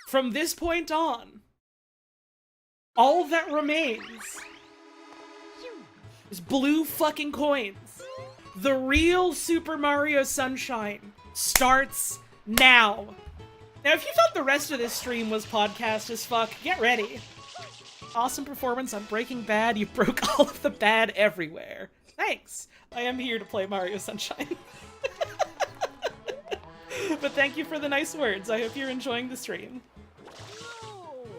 From this point on, all that remains is blue fucking coins. The real Super Mario Sunshine starts now. Now, if you thought the rest of this stream was podcast as fuck, get ready. Awesome performance on Breaking Bad. You broke all of the bad everywhere. Thanks. I am here to play Mario Sunshine. But thank you for the nice words. I hope you're enjoying the stream.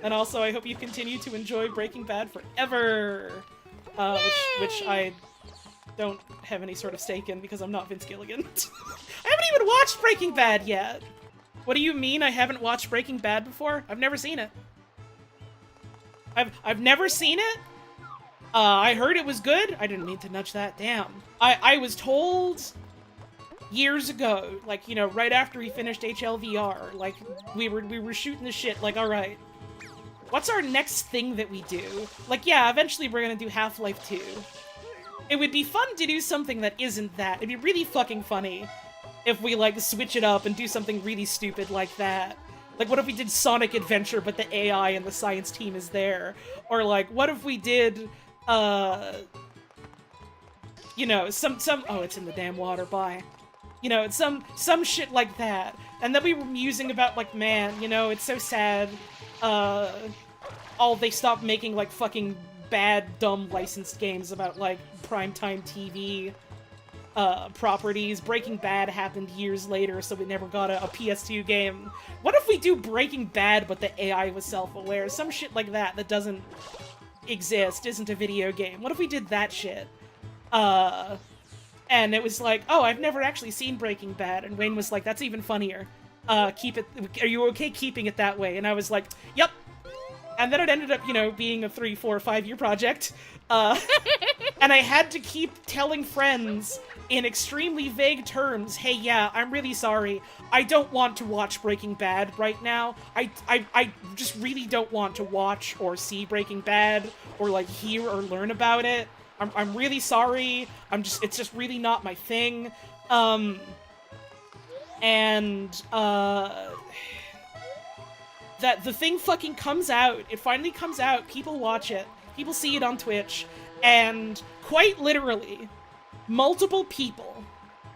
And also, I hope you continue to enjoy Breaking Bad forever. Which I don't have any sort of stake in because I'm not Vince Gilligan. I haven't even watched Breaking Bad yet. What do you mean I haven't watched Breaking Bad before? I've never seen it. I've never seen it. I heard it was good. I didn't mean to nudge that. Damn. I was told years ago, like, you know, right after we finished HLVR, like, we were shooting the shit, like, alright, what's our next thing that we do? Like, yeah, eventually we're gonna do Half-Life 2. It would be fun to do something that isn't that. It'd be really fucking funny if we, like, switch it up and do something really stupid like that. Like, what if we did Sonic Adventure, but the AI and the science team is there? Or, like, what if we did, you know, some, oh, it's in the damn water, bye. You know, some shit like that. And then we were musing about, like, man, you know, it's so sad, they stopped making, like, fucking bad, dumb licensed games about, like, primetime TV, properties. Breaking Bad happened years later, so we never got a PS2 game. What if we do Breaking Bad, but the AI was self-aware? Some shit like that that doesn't exist, isn't a video game. What if we did that shit? And it was like, oh, I've never actually seen Breaking Bad, and Wayne was like, that's even funnier. Are you okay keeping it that way? And I was like, yep. And then it ended up, you know, being a 3, 4, 5-year project. And I had to keep telling friends in extremely vague terms, hey, yeah, I'm really sorry. I don't want to watch Breaking Bad right now. I just really don't want to watch or see Breaking Bad or, like, hear or learn about it. I'm really sorry. It's just really not my thing. That the thing fucking comes out. It finally comes out. People watch it. People see it on Twitch. And quite literally, multiple people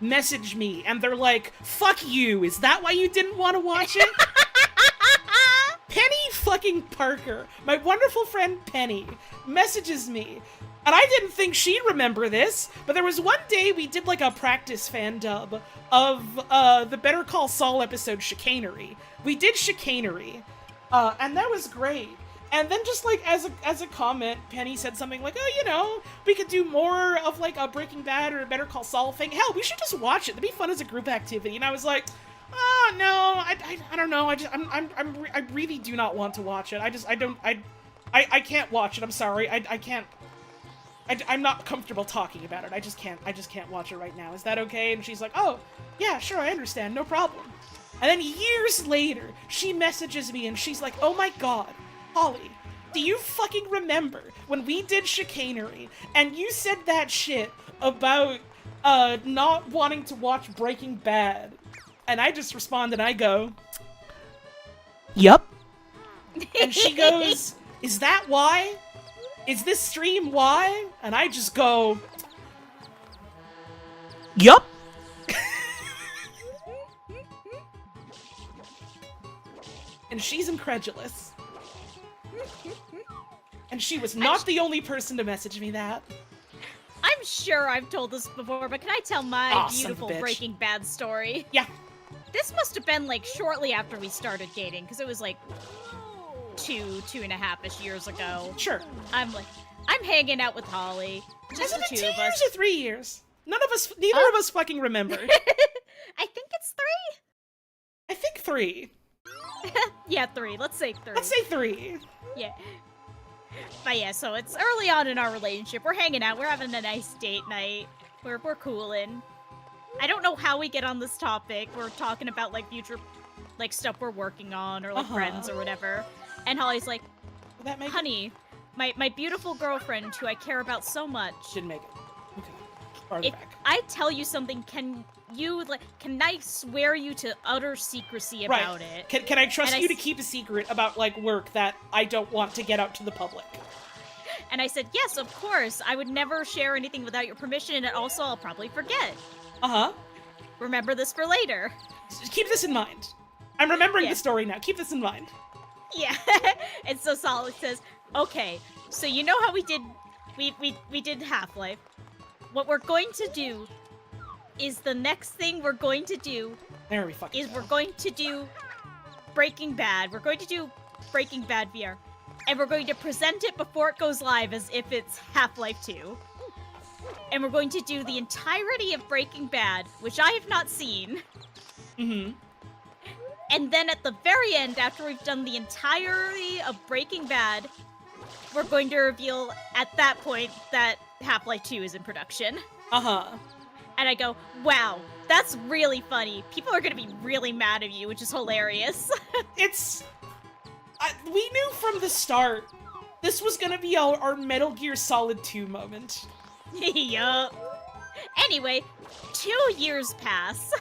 message me and they're like, fuck you, is that why you didn't want to watch it? Penny fucking Parker, my wonderful friend Penny, messages me. And I didn't think she'd remember this, but there was one day we did like a practice fan dub of the Better Call Saul episode Chicanery. We did Chicanery, and that was great. And then just like as a comment, Penny said something like, oh, you know, we could do more of like a Breaking Bad or a Better Call Saul thing. Hell, we should just watch it. That'd be fun as a group activity. And I was like, oh no, I don't know. I really do not want to watch it. I can't watch it. I'm sorry. I can't. I'm not comfortable talking about it. I just can't watch it right now. Is that okay? And she's like, oh, yeah, sure, I understand. No problem. And then years later, she messages me and she's like, oh my god, Holly, do you fucking remember when we did Chicanery and you said that shit about not wanting to watch Breaking Bad? And I just respond and I go, yup. And she goes, is that why? Is this stream why? And I just go, yup. And she's incredulous. And she was not the only person to message me that. I'm sure I've told this before, but can I tell my beautiful son of a bitch. Breaking Bad story? Yeah. This must have been like shortly after we started dating, because it was like 2.5-ish years ago. Sure. I'm hanging out with Holly. Just the 2 of us. 2 years or 3 years? Neither of us fucking remember. I think it's 3. I think 3. Yeah, 3. Let's say 3. Let's say 3. Yeah. But yeah, so it's early on in our relationship. We're hanging out. We're having a nice date night. We're cooling. I don't know how we get on this topic. We're talking about like future, like stuff we're working on or like friends or whatever. And Holly's like, honey, my beautiful girlfriend who I care about so much. Didn't make it. Okay. If I tell you something, can can I swear you to utter secrecy about it? Can I trust you to keep a secret about, like, work that I don't want to get out to the public? And I said, yes, of course. I would never share anything without your permission, and also I'll probably forget. Uh-huh. Remember this for later. Keep this in mind. I'm remembering the story now. Keep this in mind. Yeah. And so Solid says, okay, so you know how we did Half-Life? What we're going to do is the next thing we're going to do there we fucking we're going to do Breaking Bad. We're going to do Breaking Bad VR. And we're going to present it before it goes live as if it's Half-Life 2. And we're going to do the entirety of Breaking Bad, which I have not seen. Mm-hmm. And then at the very end, after we've done the entirety of Breaking Bad, we're going to reveal at that point that Half-Life 2 is in production. Uh-huh. And I go, wow, that's really funny. People are going to be really mad at you, which is hilarious. We knew from the start this was gonna be our Metal Gear Solid 2 moment. Yup. Anyway, 2 years pass.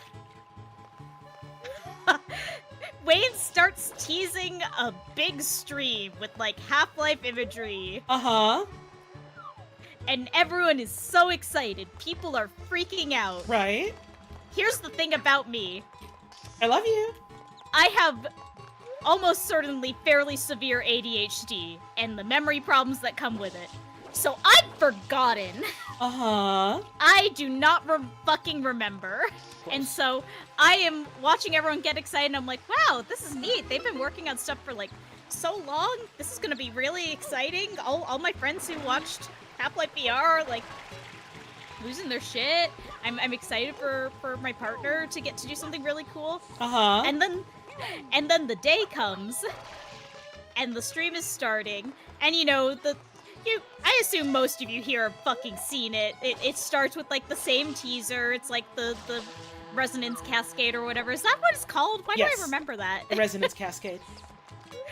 Wayne starts teasing a big stream with, like, Half-Life imagery. Uh-huh. And everyone is so excited. People are freaking out. Right. Here's the thing about me. I love you. I have almost certainly fairly severe ADHD and the memory problems that come with it. So I've forgotten. Uh-huh. I do not fucking remember. And so I am watching everyone get excited and I'm like, wow, this is neat. They've been working on stuff for, like, so long. This is gonna be really exciting. All my friends who watched Half-Life VR are, like, losing their shit. I'm excited for my partner to get to do something really cool. Uh-huh. And then the day comes, and the stream is starting, and I assume most of you here have fucking seen it. It starts with, like, the same teaser. It's like the resonance cascade or whatever. Is that what it's called? Why do I remember that? The resonance cascade.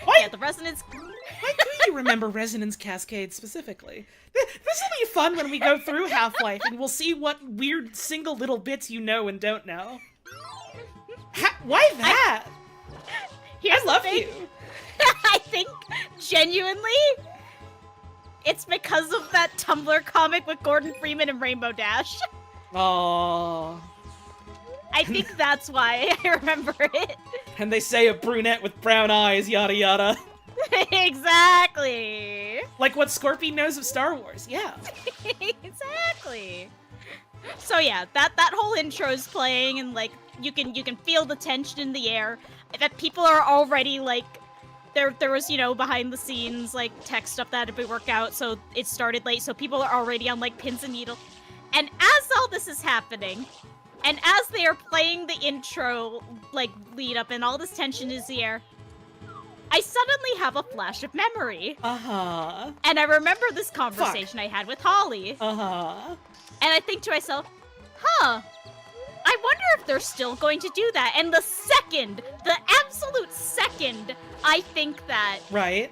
Why? Yeah, the resonance. Why do you remember resonance cascade specifically? This will be fun when we go through Half-Life and we'll see what weird single little bits you know and don't know. Why that? I love you. I think, genuinely, it's because of that Tumblr comic with Gordon Freeman and Rainbow Dash. Aww. I think that's why I remember it. And they say a brunette with brown eyes, yada yada. Exactly. Like what Scorpion knows of Star Wars, yeah. Exactly. So yeah, that whole intro is playing, and, like, you can feel the tension in the air. That people are already, like, there was, behind the scenes, like, tech stuff that had to be worked out, so it started late, so people are already on, like, pins and needles. And as all this is happening, and as they are playing the intro, like, lead up, and all this tension is in the air, I suddenly have a flash of memory. Uh-huh. And I remember this conversation I had with Holly. Uh-huh. And I think to myself, I wonder if they're still going to do that. And the absolute second I think that, right,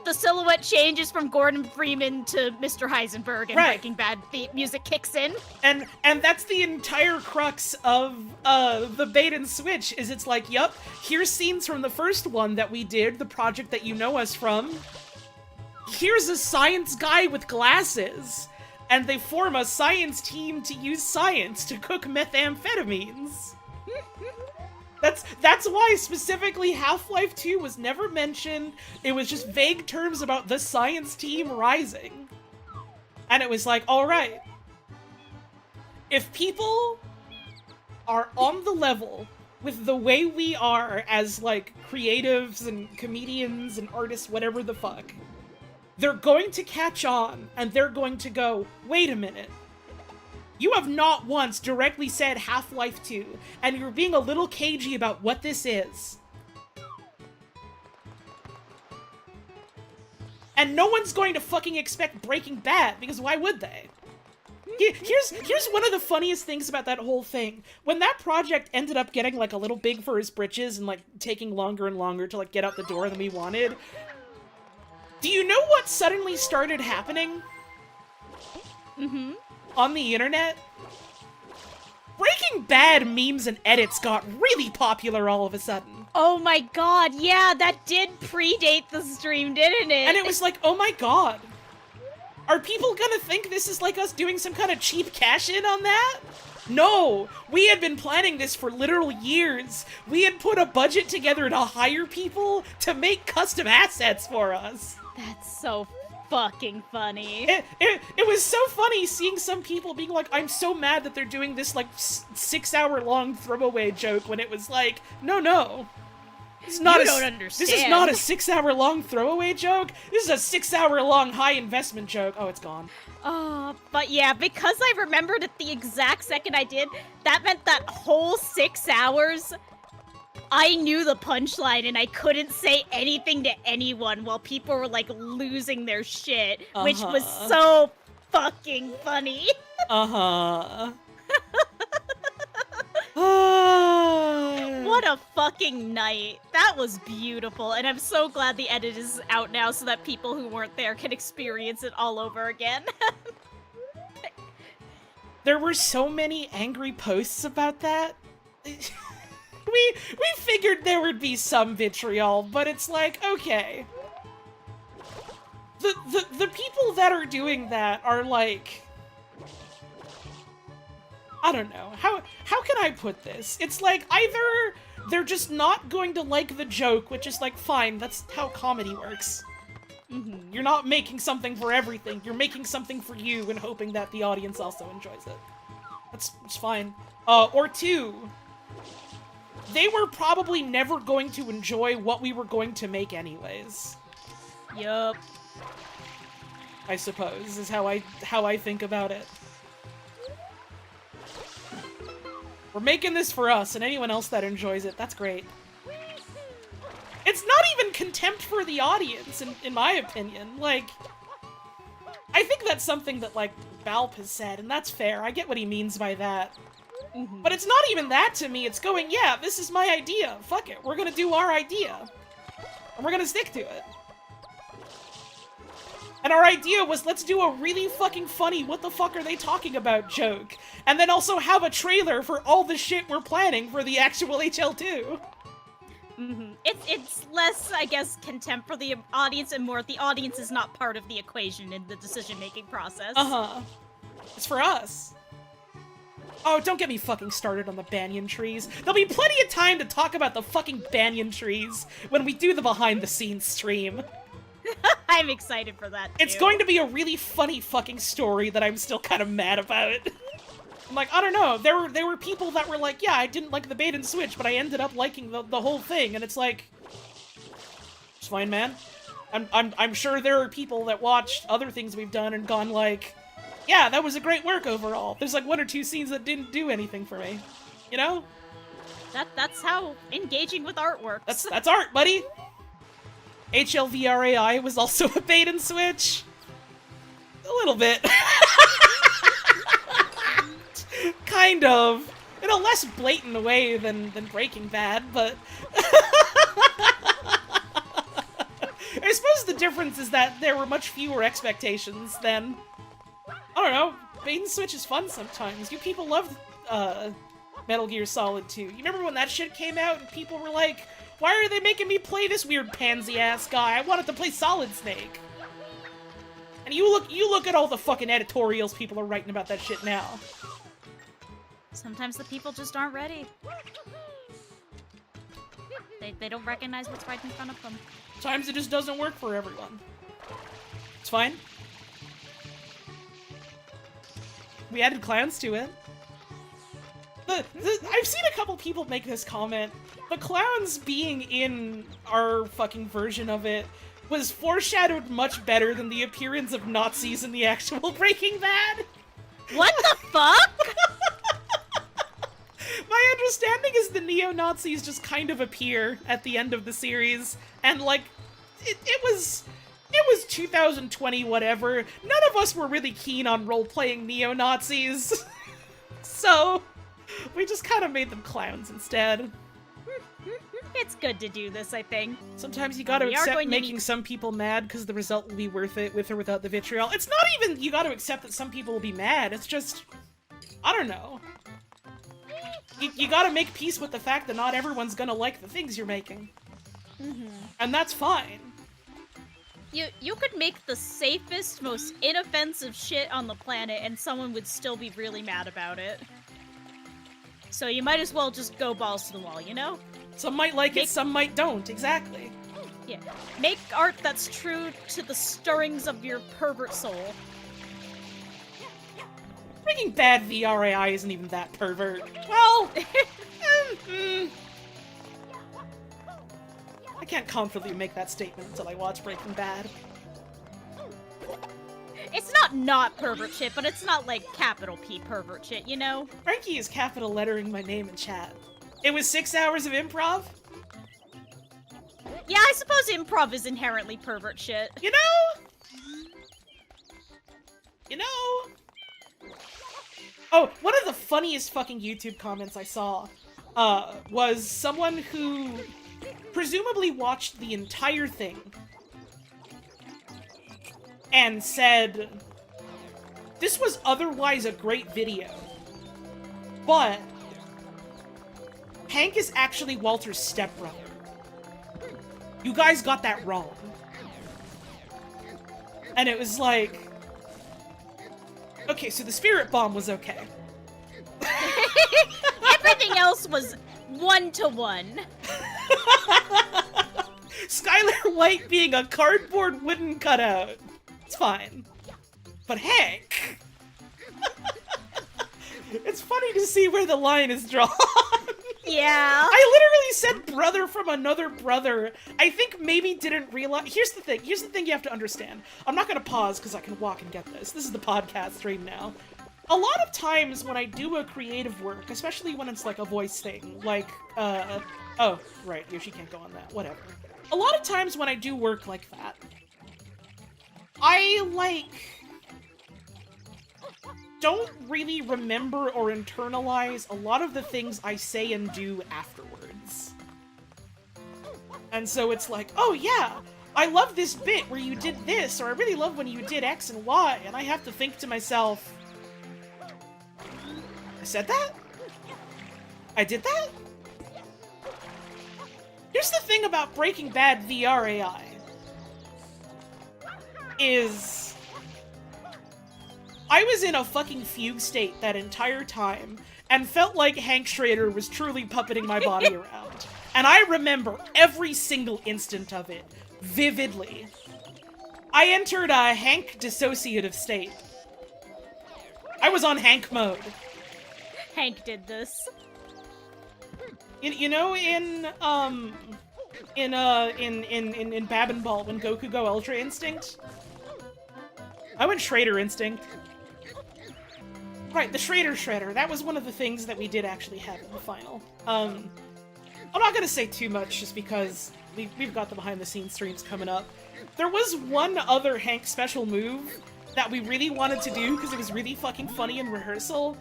the silhouette changes from Gordon Freeman to Mr. Heisenberg and Breaking Bad music kicks in. And that's the entire crux of the bait and switch, is it's like, yup, here's scenes from the first one that we did, the project that you know us from. Here's a science guy with glasses, and they form a science team to use science to cook methamphetamines. That's why specifically Half-Life 2 was never mentioned. It was just vague terms about the science team rising. And it was like, alright, if people are on the level with the way we are as, like, creatives and comedians and artists, whatever the fuck, they're going to catch on, and they're going to go, wait a minute. You have not once directly said Half-Life 2, and you're being a little cagey about what this is. And no one's going to fucking expect Breaking Bad, because why would they? Here's one of the funniest things about that whole thing. When that project ended up getting, like, a little big for his britches and, like, taking longer and longer to, like, get out the door than we wanted, do you know what suddenly started happening? Mm-hmm. On the internet? Breaking Bad memes and edits got really popular all of a sudden. Oh my god, yeah, that did predate the stream, didn't it? And it was like, oh my god. Are people gonna think this is like us doing some kind of cheap cash-in on that? No! We had been planning this for literal years. We had put a budget together to hire people to make custom assets for us. That's so fucking funny. It was so funny seeing some people being like, I'm so mad that they're doing this like 6-hour-long throwaway joke when it was like, no. This is not you don't understand. This is not a 6-hour-long throwaway joke. This is a 6-hour-long high-investment joke. Oh, it's gone. But yeah, because I remembered at the exact second I did, that meant that whole 6 hours, I knew the punchline and I couldn't say anything to anyone while people were like losing their shit, which was so fucking funny. What a fucking night. That was beautiful, and I'm so glad the edit is out now so that people who weren't there can experience it all over again. There were so many angry posts about that. We figured there would be some vitriol, but it's like, okay. The people that are doing that are like, I don't know. How can I put this? It's like either they're just not going to like the joke, which is like, fine, that's how comedy works. You're not making something for everything. You're making something for you and hoping that the audience also enjoys it. It's fine. Or two, they were probably never going to enjoy what we were going to make anyways. Yup. I suppose, is how I think about it. We're making this for us, and anyone else that enjoys it, that's great. It's not even contempt for the audience, in my opinion. Like, I think that's something that, like, Balp has said, and that's fair. I get what he means by that. But it's not even that to me. It's going, yeah, this is my idea. Fuck it. We're gonna do our idea. And we're gonna stick to it. And our idea was, let's do a really fucking funny what the fuck are they talking about joke. And then also have a trailer for all the shit we're planning for the actual HL2. It's less, I guess, contempt for the audience and more the audience is not part of the equation in the decision-making process. It's for us. Oh, don't get me fucking started on the banyan trees. There'll be plenty of time to talk about the fucking banyan trees when we do the behind-the-scenes stream. I'm excited for that, too. It's going to be a really funny fucking story that I'm still kind of mad about. I'm like, I don't know, there were people that were like, yeah, I didn't like the bait and switch, but I ended up liking the whole thing, and it's like, it's fine, man. I'm sure there are people that watched other things we've done and gone like, yeah, that was a great work overall. There's like 1 or 2 scenes that didn't do anything for me, you know? That's how engaging with art works. That's art, buddy. HLVRAI was also a bait and switch. A little bit. Kind of. In a less blatant way than Breaking Bad, but... I suppose the difference is that there were much fewer expectations than... I don't know, bait and switch is fun sometimes. You people loved Metal Gear Solid 2. You remember when that shit came out and people were like, why are they making me play this weird pansy-ass guy? I wanted to play Solid Snake. And you look at all the fucking editorials people are writing about that shit now. Sometimes the people just aren't ready. They don't recognize what's right in front of them. Sometimes it just doesn't work for everyone. It's fine. We added clowns to it. I've seen a couple people make this comment. The clowns being in our fucking version of it was foreshadowed much better than the appearance of Nazis in the actual Breaking Bad. What the fuck? My understanding is the neo-Nazis just kind of appear at the end of the series, and like, it was 2020 whatever. None of us were really keen on role-playing neo-Nazis. So, we just kind of made them clowns instead. It's good to do this, I think. Sometimes you gotta accept making some people mad because the result will be worth it with or without the vitriol. It's not even you gotta accept that some people will be mad, it's just... I don't know. you gotta make peace with the fact that not everyone's gonna like the things you're making. And that's fine. You could make the safest, most inoffensive shit on the planet and someone would still be really mad about it. So you might as well just go balls to the wall, you know? Some might like it, some might don't, exactly. Yeah. Make art that's true to the stirrings of your pervert soul. Breaking Bad VRAI isn't even that pervert. Well, I can't confidently make that statement until I watch Breaking Bad. It's not pervert shit, but it's not like capital P pervert shit, you know? Frankie is capital lettering my name in chat. It was 6 hours of improv? Yeah, I suppose improv is inherently pervert shit. You know? Oh, one of the funniest fucking YouTube comments I saw was someone who presumably watched the entire thing and said, this was otherwise a great video, but Hank is actually Walter's stepbrother. You guys got that wrong. And it was like, okay, so the spirit bomb was okay. Everything else was 1-to-1. Skylar White being a cardboard wooden cutout. It's fine. But Hank... It's funny to see where the line is drawn. Yeah. I literally said brother from another brother. I think maybe didn't realize... Here's the thing you have to understand. I'm not gonna pause because I can walk and get this. This is the podcast stream now. A lot of times when I do a creative work, especially when it's like a voice thing, like, oh, right, Yoshi can't go on that, whatever. A lot of times when I do work like that, I, like, don't really remember or internalize a lot of the things I say and do afterwards. And so it's like, oh yeah, I love this bit where you did this, or I really love when you did X and Y, and I have to think to myself, I said that? I did that? Here's the thing about Breaking Bad VRAI. Is... I was in a fucking fugue state that entire time, and felt like Hank Schrader was truly puppeting my body around. And I remember every single instant of it, vividly. I entered a Hank dissociative state. I was on Hank mode. Hank did this. You know, in Bab and Ball, when Goku go Ultra Instinct? I went Schrader Instinct. Right, the Schrader Shredder. That was one of the things that we did actually have in the final. I'm not gonna say too much, just because we've got the behind-the-scenes streams coming up. There was one other Hank special move that we really wanted to do, because it was really fucking funny in rehearsal,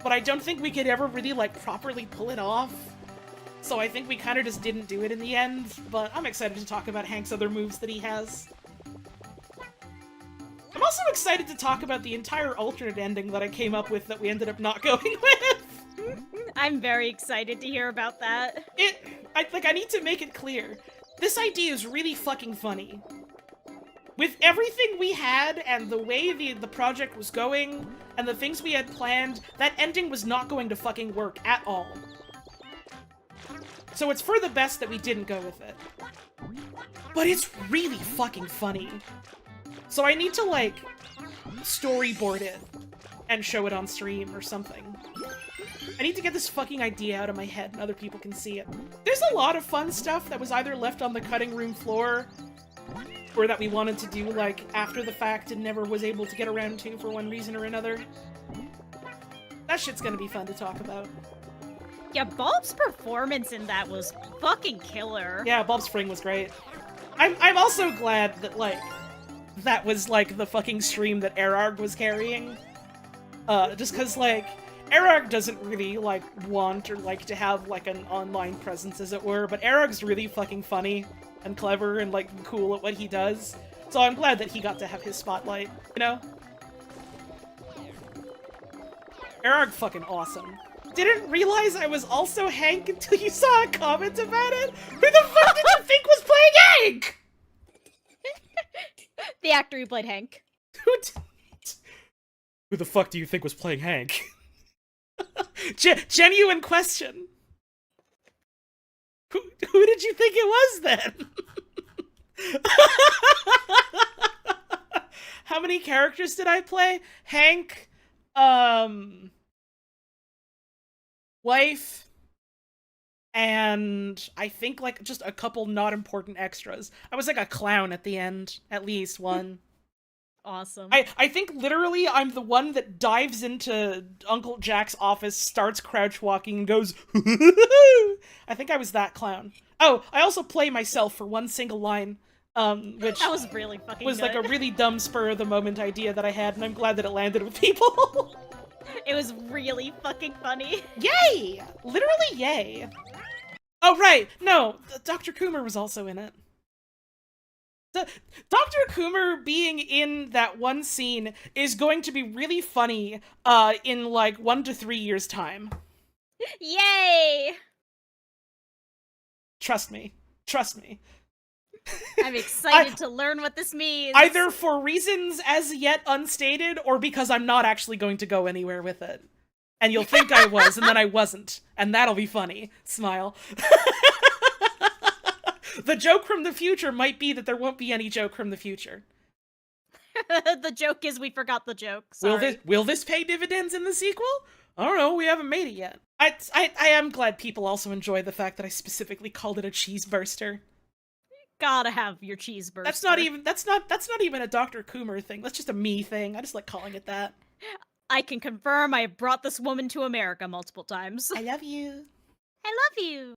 but I don't think we could ever really, like, properly pull it off. So I think we kind of just didn't do it in the end, but I'm excited to talk about Hank's other moves that he has. I'm also excited to talk about the entire alternate ending that I came up with that we ended up not going with. I'm very excited to hear about that. I need to make it clear. This idea is really fucking funny. With everything we had and the way the project was going and the things we had planned, that ending was not going to fucking work at all. So it's for the best that we didn't go with it. But it's really fucking funny. So I need to, like, storyboard it and show it on stream or something. I need to get this fucking idea out of my head and other people can see it. There's a lot of fun stuff that was either left on the cutting room floor or that we wanted to do, like, after the fact and never was able to get around to for one reason or another. That shit's gonna be fun to talk about. Yeah, Bob's performance in that was fucking killer. Yeah, Bob Spring was great. I'm also glad that, like, that was, like, the fucking stream that Erarg was carrying. Just cause, like, Erarg doesn't really, like, want or like to have, like, an online presence, as it were, but Erarg's really fucking funny and clever and, like, cool at what he does. So I'm glad that he got to have his spotlight, you know? Erarg fucking awesome. didn't realize I was also Hank until you saw a comment about it? Who the fuck did you think was playing Hank? The actor who played Hank. Who the fuck do you think was playing Hank? Genuine question. Who did you think it was then? How many characters did I play? Hank, wife, and I think like just a couple not important extras. I was like a clown at the end, at least one. Awesome. I think literally I'm the one that dives into Uncle Jack's office, starts crouch walking, and goes, I think I was that clown. Oh, I also play myself for one single line, which that was really fucking was good. like a really dumb spur-of-the-moment idea that I had, and I'm glad that it landed with people. It was really fucking funny. Yay! Literally yay. Oh, right. No, Dr. Coomer was also in it. Dr. Coomer being in that one scene is going to be really funny in like 1 to 3 years' time. Yay! Trust me. Trust me. I'm excited to learn what this means. Either for reasons as yet unstated, or because I'm not actually going to go anywhere with it. And you'll think I was, and then I wasn't. And that'll be funny. Smile. The joke from the future might be that there won't be any joke from the future. The joke is we forgot the joke. Sorry. Will this pay dividends in the sequel? I don't know, we haven't made it yet. I am glad people also enjoy the fact that I specifically called it a cheese burster. Gotta have your cheese burster. That's not even a Dr. Coomer thing. That's just a me thing. I just like calling it that. I can confirm I have brought this woman to America multiple times. I love you. I love you.